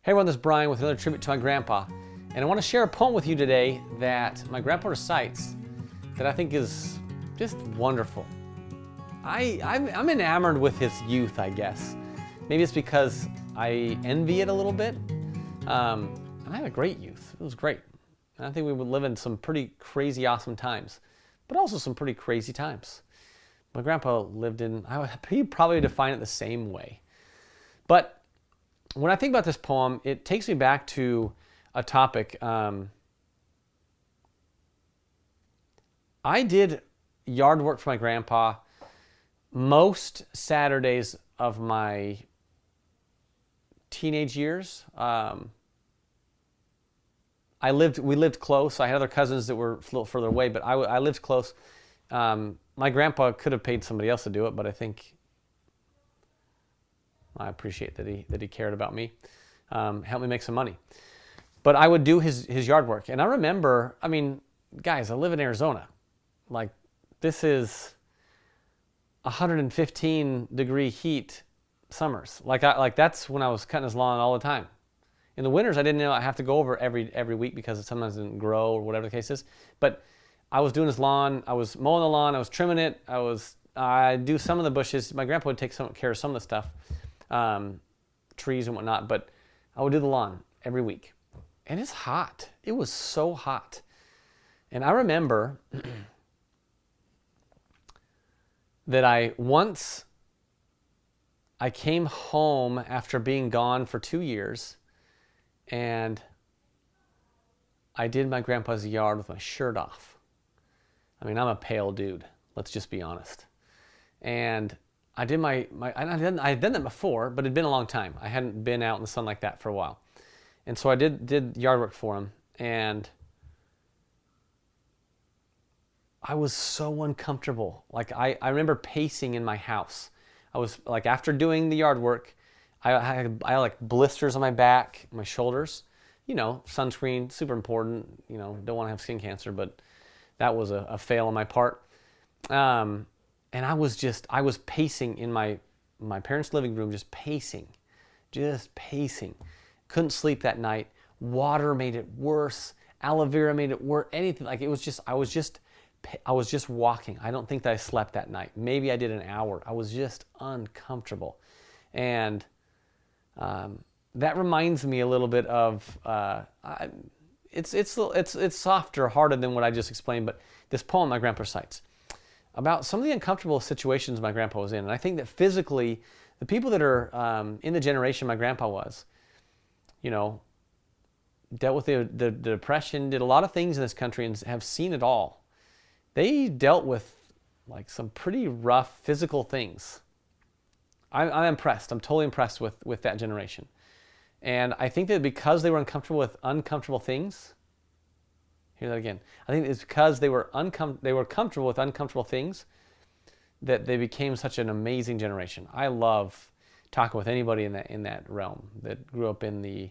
Hey everyone, this is Bryan with another tribute to my grandpa. And I want to share a poem with you today that my grandpa recites that I think is just wonderful. I'm enamored with his youth, I guess. Maybe it's because I envy it a little bit. And I had a great youth. It was great. And I think we would live in some pretty crazy, awesome times, but also some pretty crazy times. My grandpa lived in, he'd probably define it the same way. But when I think about this poem, it takes me back to a topic. I did yard work for my grandpa most Saturdays of my teenage years. We lived close. I had other cousins that were a little further away, but I lived close. My grandpa could have paid somebody else to do it, but I think I appreciate that he cared about me, helped me make some money. But I would do his yard work. And I remember, guys, I live in Arizona. Like, this is 115 degree heat summers. Like that's when I was cutting his lawn all the time. In the winters, I didn't know I have to go over every week because it sometimes didn't grow or whatever the case is. But I was doing his lawn, I was mowing the lawn, I was trimming it, I do some of the bushes. My grandpa would take care of some of the stuff. Trees and whatnot, but I would do the lawn every week. And it's hot. It was so hot. And I remember that I came home after being gone for 2 years, and I did my grandpa's yard with my shirt off. I'm a pale dude, let's just be honest. And I did I had done that before, but it had been a long time. I hadn't been out in the sun like that for a while. And so I did yard work for him, and I was so uncomfortable. Like I remember pacing in my house. I was like, after doing the yard work, I had like blisters on my back, my shoulders. Sunscreen, super important. Don't want to have skin cancer, but that was a fail on my part. And I was pacing in my parents' living room, just pacing. Couldn't sleep that night. Water made it worse. Aloe vera made it worse. Anything, like it was just, I was just walking. I don't think that I slept that night. Maybe I did an hour. I was just uncomfortable. And that reminds me a little bit of, it's softer, harder than what I just explained, but this poem my grandpa recites about some of the uncomfortable situations my grandpa was in. And I think that physically, the people that are in the generation my grandpa was, dealt with the Depression, did a lot of things in this country and have seen it all. They dealt with like some pretty rough physical things. I'm impressed. I'm totally impressed with that generation. And I think that because they were uncomfortable with uncomfortable things, hear that again. I think it's because they were comfortable with uncomfortable things that they became such an amazing generation. I love talking with anybody in that realm that grew up in the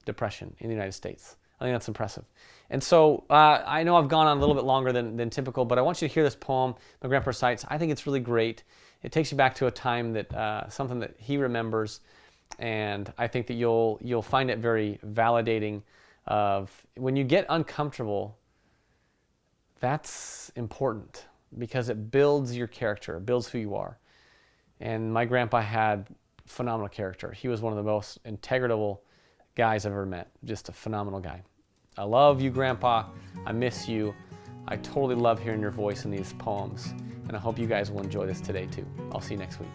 Depression in the United States. I think that's impressive. And so I know I've gone on a little bit longer than typical, but I want you to hear this poem my grandpa recites. I think it's really great. It takes you back to a time that something that he remembers, and I think that you'll find it very validating. Of when you get uncomfortable, that's important because it builds your character, it builds who you are. And my grandpa had phenomenal character. He was one of the most integrable guys I've ever met. Just a phenomenal guy. I love you, Grandpa. I miss you. I totally love hearing your voice in these poems. And I hope you guys will enjoy this today too. I'll see you next week.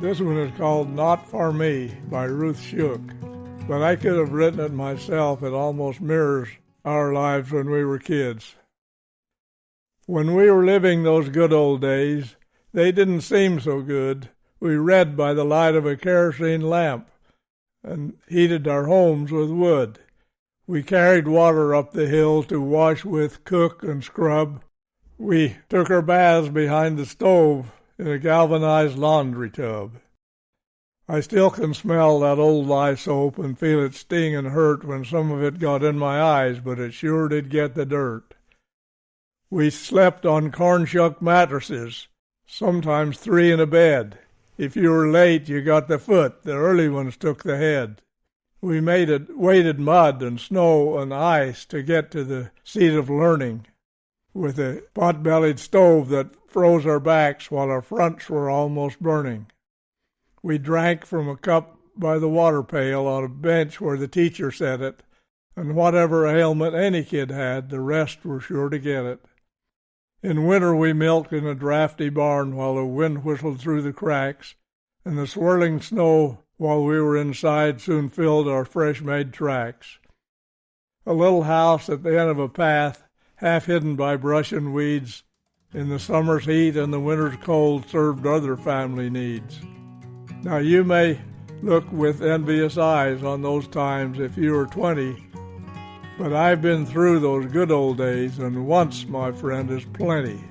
This one is called Not For Me by Ruth Shook. But I could have written it myself. It almost mirrors our lives when we were kids. When we were living those good old days, they didn't seem so good. We read by the light of a kerosene lamp and heated our homes with wood. We carried water up the hill to wash with, cook, and scrub. We took our baths behind the stove in a galvanized laundry tub. I still can smell that old lye soap and feel it sting and hurt when some of it got in my eyes, but it sure did get the dirt. We slept on corn shuck mattresses, sometimes 3 in a bed. If you were late, you got the foot. The early ones took the head. We waded mud and snow and ice to get to the seat of learning, with a pot-bellied stove that froze our backs while our fronts were almost burning. We drank from a cup by the water pail on a bench where the teacher set it, and whatever ailment any kid had, the rest were sure to get it. In winter we milked in a drafty barn while the wind whistled through the cracks, and the swirling snow while we were inside soon filled our fresh-made tracks. A little house at the end of a path, half hidden by brush and weeds, in the summer's heat and the winter's cold served other family needs. Now you may look with envious eyes on those times if you were 20, but I've been through those good old days, and once, my friend, is plenty.